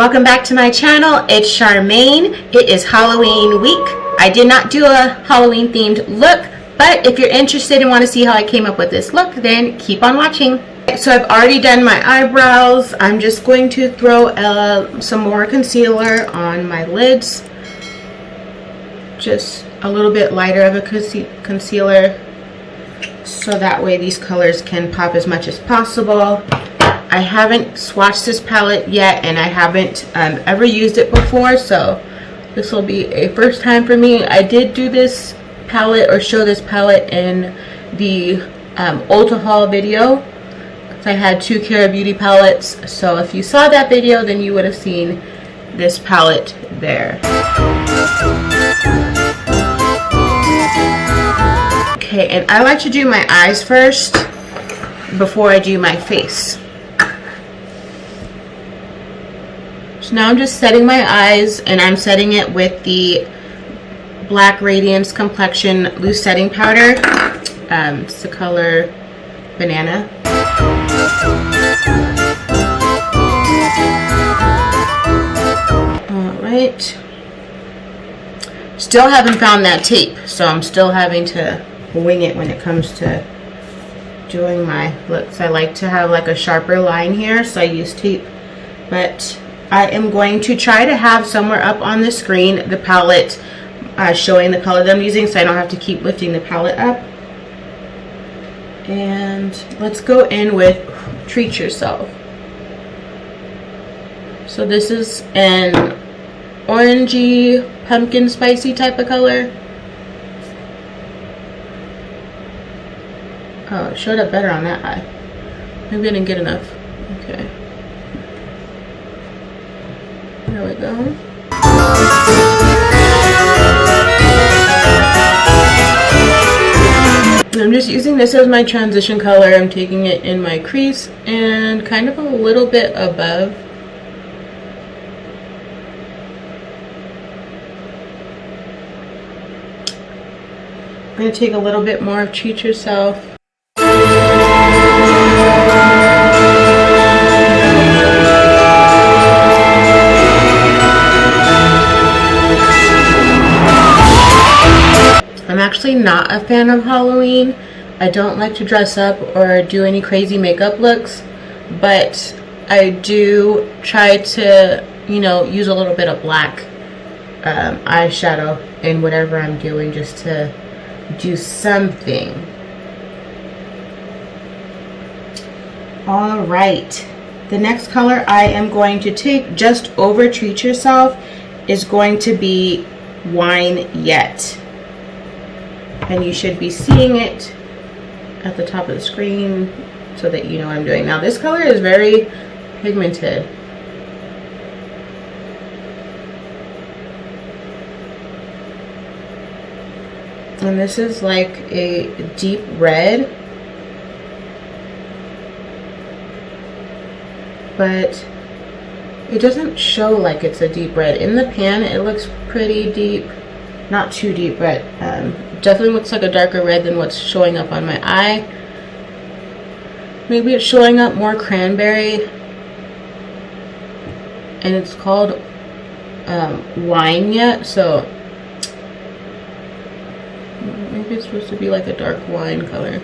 Welcome back to my channel. It's Charmaine. It is Halloween week. I did not do a Halloween themed look, but if you're interested and want to see how I came up with this look, then keep on watching. So I've already done my eyebrows. I'm just going to throw some more concealer on my lids. Just a little bit lighter of a concealer, so that way these colors can pop as much as possible. I haven't swatched this palette yet, and I haven't ever used it before, so this will be a first time for me. I did do this palette or show this palette in the Ulta haul video. I had two Cara Beauty palettes, so if you saw that video, then you would have seen this palette there. Okay, and I like to do my eyes first before I do my face. So now I'm just setting my eyes, and I'm setting it with the Black Radiance Complexion Loose Setting Powder. It's the color Banana. Alright. Still haven't found that tape, so I'm still having to wing it when it comes to doing my looks. I like to have like a sharper line here, so I use tape. But I am going to try to have somewhere up on the screen the palette showing the color that I'm using, so I don't have to keep lifting the palette up. And let's go in with Treat Yourself. So this is an orangey pumpkin spicy type of color. Oh, it showed up better on that eye. Maybe I didn't get enough. Okay. There we go. I'm just using this as my transition color. I'm taking it in my crease and kind of a little bit above. I'm going to take a little bit more of Treat Yourself. I'm actually not a fan of Halloween. I don't like to dress up or do any crazy makeup looks, but I do try to, you know, use a little bit of black eyeshadow in whatever I'm doing, just to do something. All right, the next color I am going to take just over Treat Yourself is going to be Wine Yet. And you should be seeing it at the top of the screen so that you know what I'm doing. Now this color is very pigmented. And this is like a deep red. But it doesn't show like it's a deep red. In the pan it looks pretty deep. Not too deep, but definitely looks like a darker red than what's showing up on my eye. Maybe it's showing up more cranberry. And it's called Wine Yet, so maybe it's supposed to be like a dark wine color.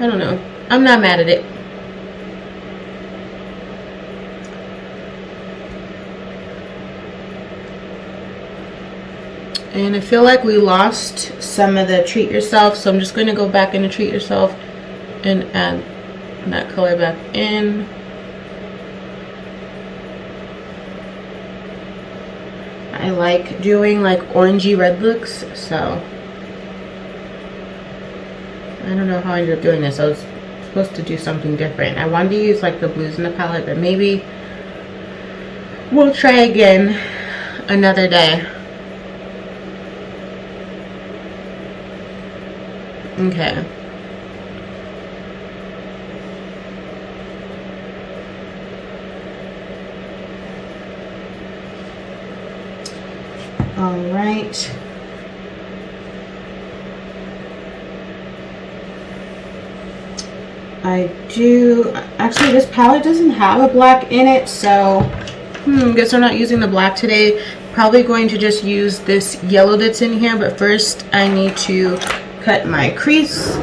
I don't know. I'm not mad at it. And I feel like we lost some of the Treat Yourself, so I'm just going to go back into Treat Yourself and add that color back in. I like doing like orangey red looks, so I don't know how I ended up doing this. I was supposed to do something different. I wanted to use like the blues in the palette, but maybe we'll try again another day. Okay. All right. I do, actually this palette doesn't have a black in it, so Guess I'm not using the black today. Probably going to just use this yellow that's in here, but first I need to cut my crease.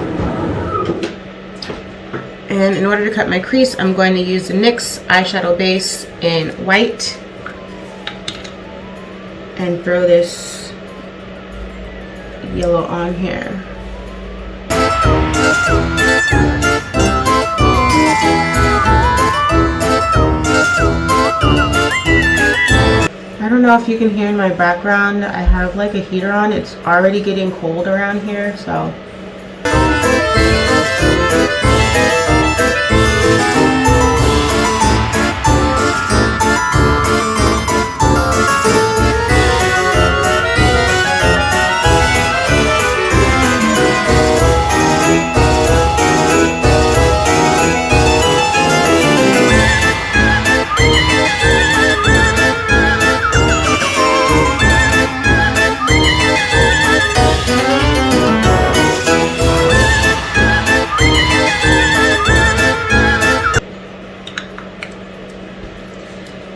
And in order to cut my crease, I'm going to use the NYX eyeshadow base in white and throw this yellow on here. I don't know if you can hear in my background, I have like a heater on. It's already getting cold around here, so.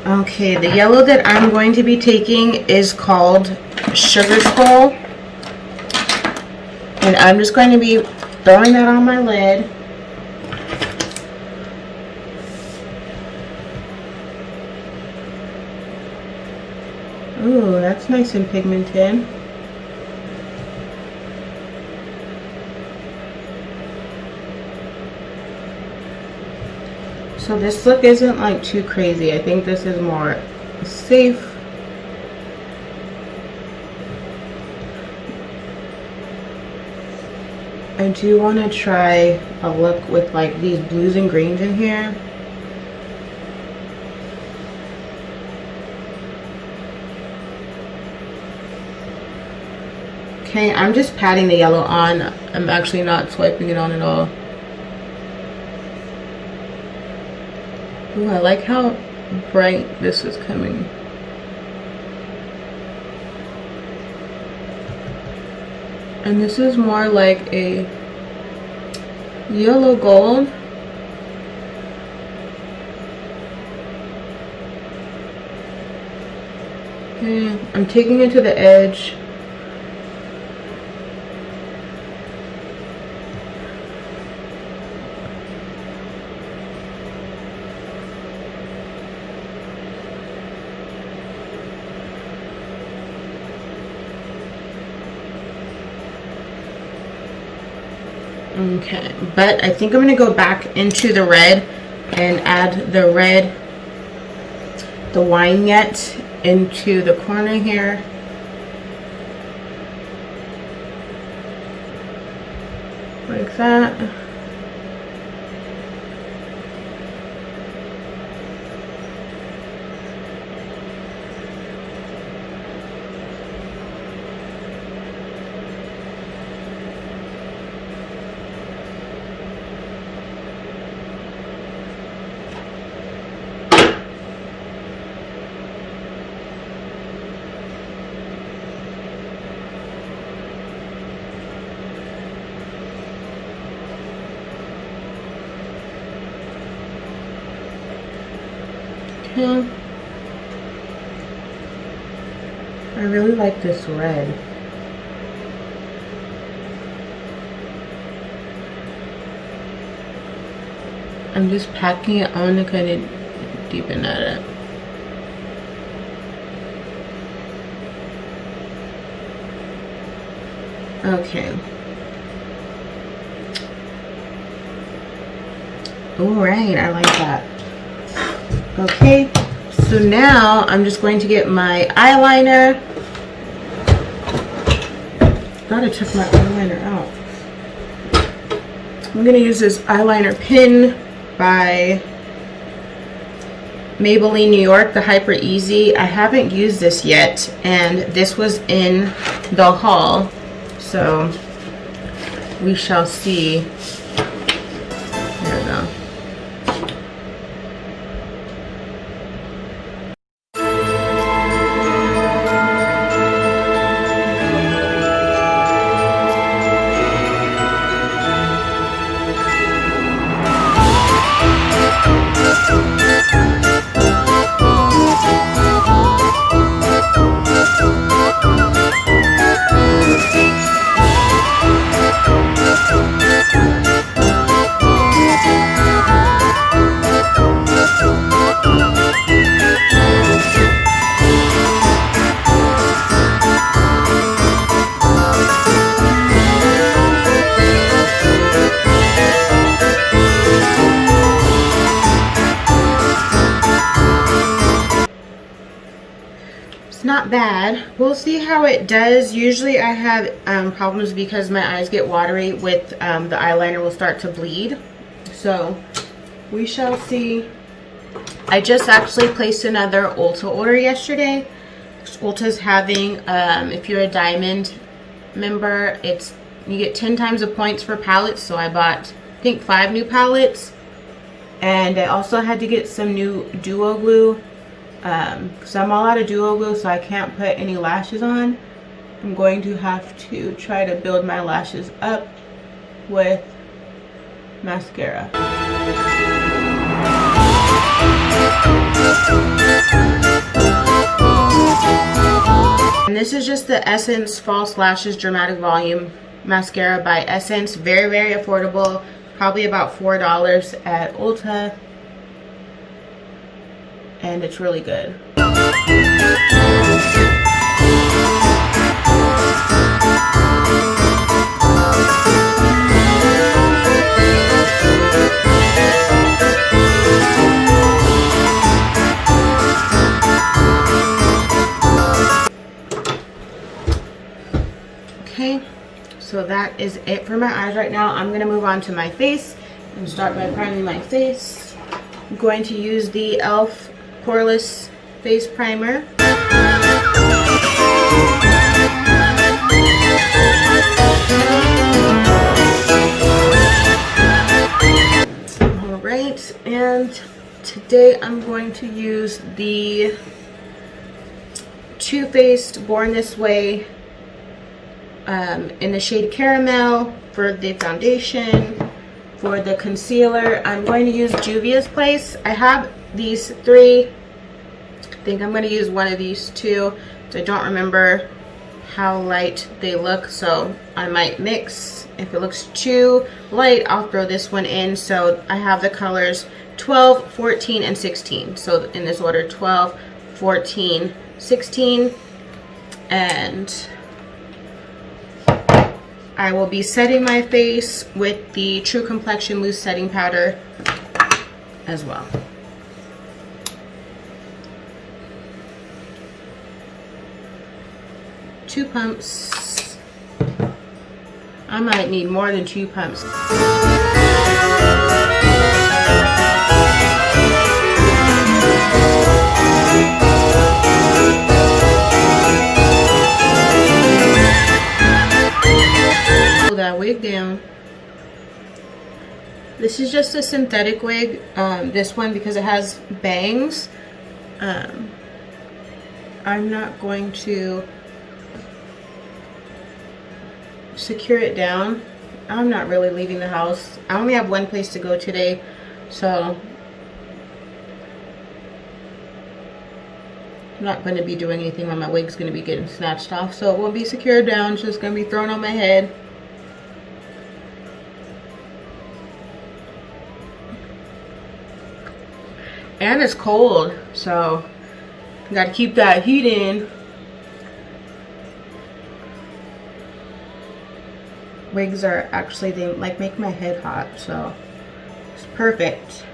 Okay, the yellow that I'm going to be taking is called Sugar Skull. And I'm just going to be throwing that on my lid. Ooh, that's nice and pigmented. So this look isn't like too crazy. I think this is more safe. I do want to try a look with like these blues and greens in here. Okay, I'm just patting the yellow on. I'm actually not swiping it on at all. Ooh, I like how bright this is coming. And this is more like a yellow gold. Okay, I'm taking it to the edge. Okay, but I think I'm going to go back into the red and add the red, the wine yet, into the corner here. Like that. I really like this red. I'm just packing it on to kind of deepen at it. Okay. Alright, I like that. Okay, so now I'm just going to get my eyeliner. God, I took my eyeliner out. I'm going to use this eyeliner pin by Maybelline New York, the Hyper Easy. I haven't used this yet, and this was in the haul, so we shall see. There we go. It's not bad. We'll see how it does. Usually I have problems because my eyes get watery with the eyeliner will start to bleed. So we shall see. I just actually placed another Ulta order yesterday. Ulta's having, if you're a diamond member, you get 10 times the points for palettes. So I bought, I think, 5 new palettes. And I also had to get some new duo glue. Because I'm all out of duo glue, so I can't put any lashes on. I'm going to have to try to build my lashes up with mascara. And this is just the Essence False Lashes Dramatic Volume Mascara by Essence. Very, very affordable. Probably about $4 at Ulta. And it's really good. Okay, so that is it for my eyes right now. I'm going to move on to my face and start by priming my face. I'm going to use the e.l.f. Poreless face primer. Alright, and today I'm going to use the Too Faced Born This Way in the shade Caramel for the foundation. For the concealer, I'm going to use Juvia's Place. I have these 3. I think I'm going to use one of these 2. So I don't remember how light they look, so I might mix. If it looks too light, I'll throw this one in. So I have the colors 12, 14, and 16. So in this order, 12, 14, 16. And I will be setting my face with the True Complexion Loose Setting Powder as well. Two pumps. I might need more than 2 pumps. That wig down. This is just a synthetic wig, this one, because it has bangs. I'm not going to secure it down. I'm not really leaving the house. I only have one place to go today, so I'm not going to be doing anything when my wig's going to be getting snatched off, so it won't be secured down. It's just going to be thrown on my head. And it's cold, so you gotta keep that heat in. Wigs are actually, they like make my head hot, so it's perfect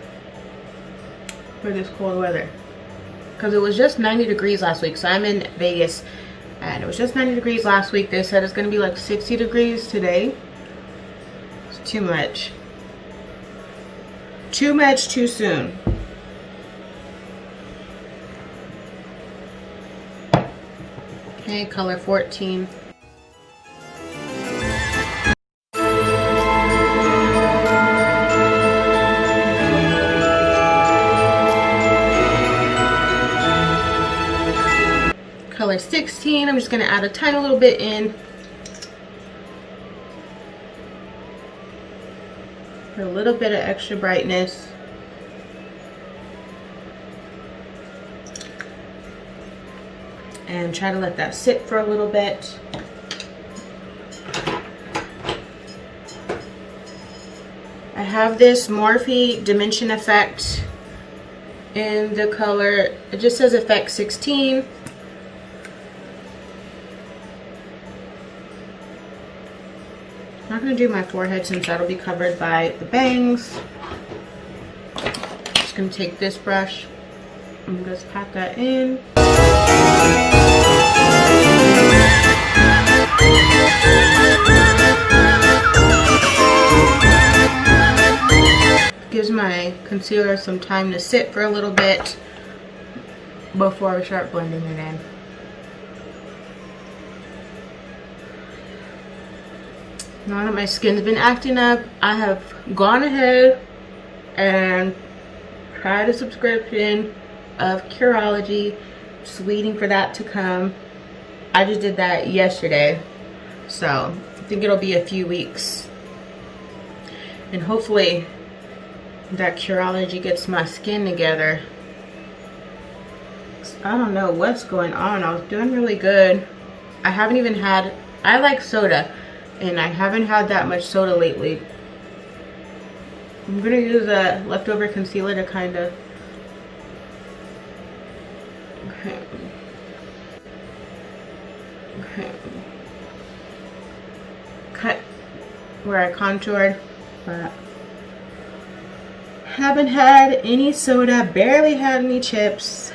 for this cold weather. Because it was just 90 degrees last week, so I'm in Vegas and it was just 90 degrees last week. They said it's gonna be like 60 degrees today. It's too much. Too much too soon. Okay, color 14. Color 16. I'm just going to add a tiny little bit in. For a little bit of extra brightness. And try to let that sit for a little bit. I have this Morphe Dimension Effect in the color, it just says Effect 16. I'm not going to do my forehead since that'll be covered by the bangs. Just going to take this brush and just pat that in. concealer some time to sit for a little bit before we start blending it in. Now that my skin's been acting up, I have gone ahead and tried a subscription of Curology. Just waiting for that to come. I just did that yesterday, so I think it'll be a few weeks. And hopefully that Curology gets my skin together. I don't know what's going on. I was doing really good. I haven't even had, I like soda, and I haven't had that much soda lately. I'm gonna use a leftover concealer to kind of, cut where I contoured, but haven't had any soda, barely had any chips.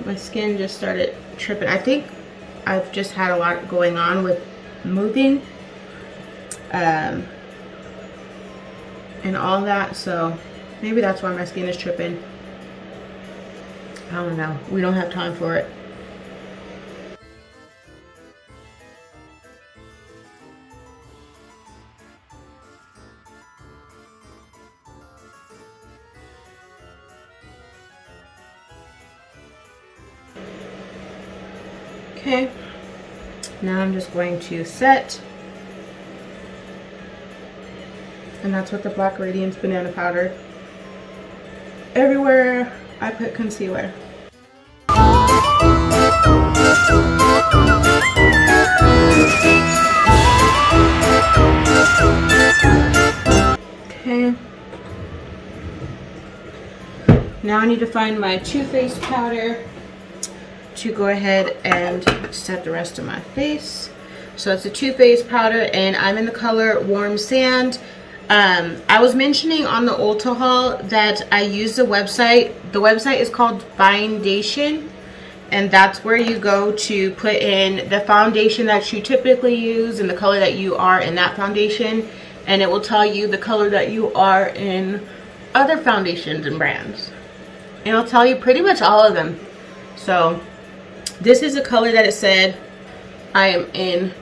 My skin just started tripping. I think I've just had a lot going on with moving and all that, so maybe that's why my skin is tripping. I don't know. We don't have time for it. Okay, now I'm just going to set, and that's with the Black Radiance Banana Powder. Everywhere I put concealer. Okay, now I need to find my Too Faced powder to go ahead and set the rest of my face. So it's a Too Faced powder, and I'm in the color Warm Sand. I was mentioning on the Ulta haul that I use the website. The website is called Foundation, and that's where you go to put in the foundation that you typically use and the color that you are in that foundation, and it will tell you the color that you are in other foundations and brands. It'll tell you pretty much all of them. So this is a color that it said I am in,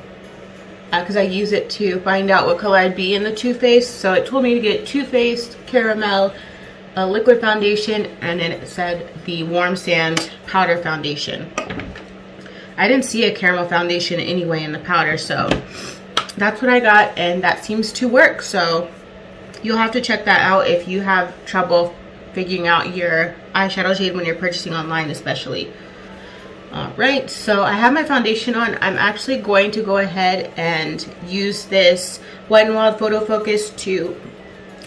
because I use it to find out what color I'd be in the Too Faced. So it told me to get Too Faced Caramel, a liquid foundation, and then it said the Warm Sand powder foundation. I didn't see a caramel foundation anyway in the powder, so that's what I got, and that seems to work. So you'll have to check that out if you have trouble figuring out your eyeshadow shade when you're purchasing online, especially. Alright, so I have my foundation on. I'm actually going to go ahead and use this Wet n Wild Photo Focus to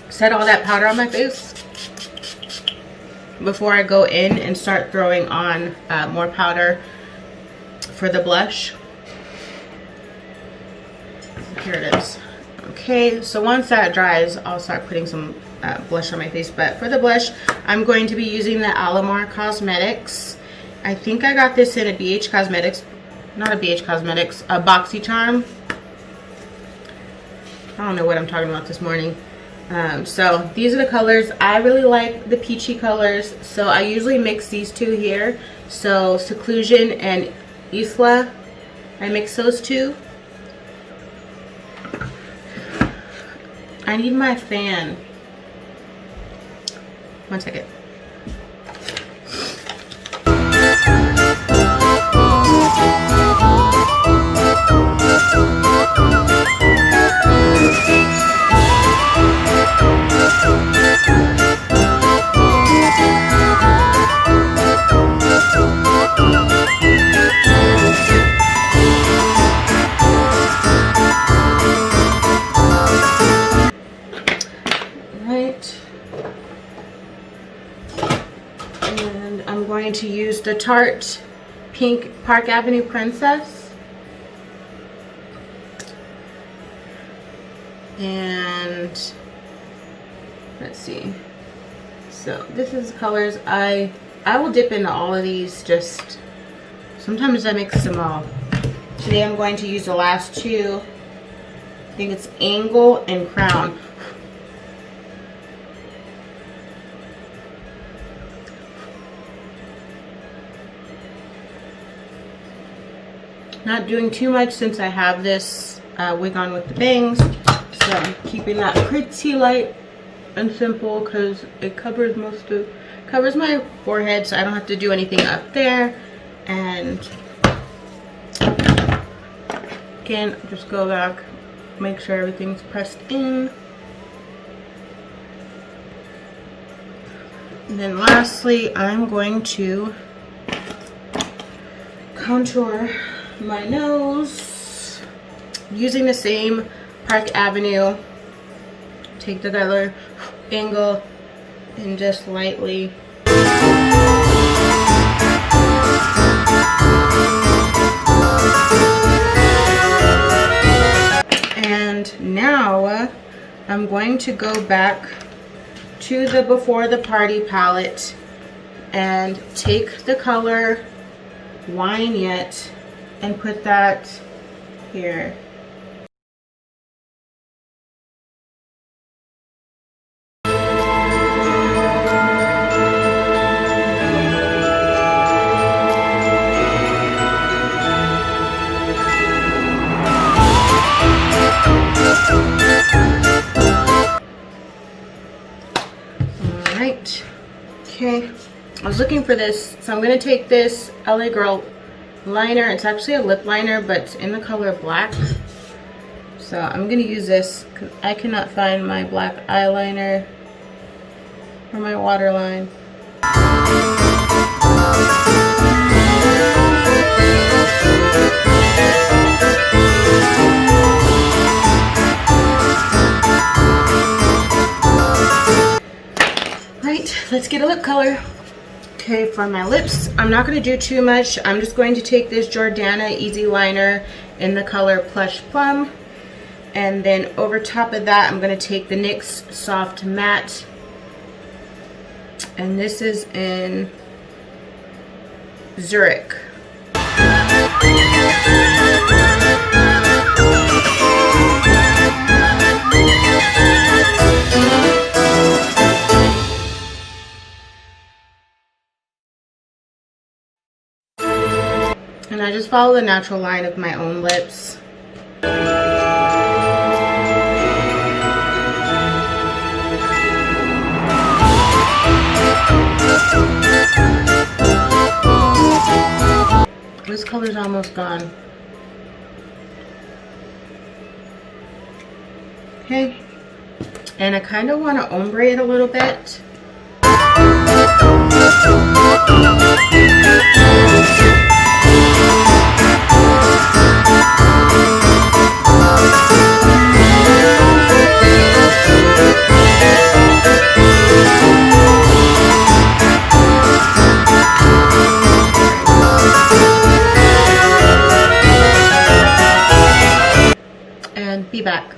set all that powder on my face before I go in and start throwing on more powder for the blush. Here it is. Okay, so once that dries, I'll start putting some blush on my face. But for the blush, I'm going to be using the Alamar Cosmetics. I think I got this in a BH Cosmetics, not a BH Cosmetics, a BoxyCharm. I don't know what I'm talking about this morning. So these are the colors. I really like the peachy colors, so I usually mix these two here. So Seclusion and Isla, I mix those two. I need my fan. One second. To use the Tarte Pink Park Avenue Princess, and let's see, so this is the colors. I will dip into all of these, just sometimes I mix them all. Today I'm going to use the last two. I think it's Angle and Crown. Not doing too much since I have this wig on with the bangs. So I'm keeping that pretty light and simple because it covers covers my forehead, so I don't have to do anything up there. And again, just go back, make sure everything's pressed in. And then lastly, I'm going to contour my nose using the same Park Avenue. Take the color angle and just lightly. And now I'm going to go back to the Before the Party palette and take the color Wine Yet and put that here. Alright, okay, I was looking for this, so I'm going to take this LA Girl liner. It's actually a lip liner, but it's in the color black. So I'm going to use this because I cannot find my black eyeliner or my waterline. Right, let's get a lip color. Okay, for my lips, I'm not going to do too much. I'm just going to take this Jordana Easy Liner in the color Plush Plum. And then over top of that, I'm going to take the NYX Soft Matte. And this is in Zurich. And I just follow the natural line of my own lips. This color's almost gone. Okay. And I kind of want to ombre it a little bit. And be back.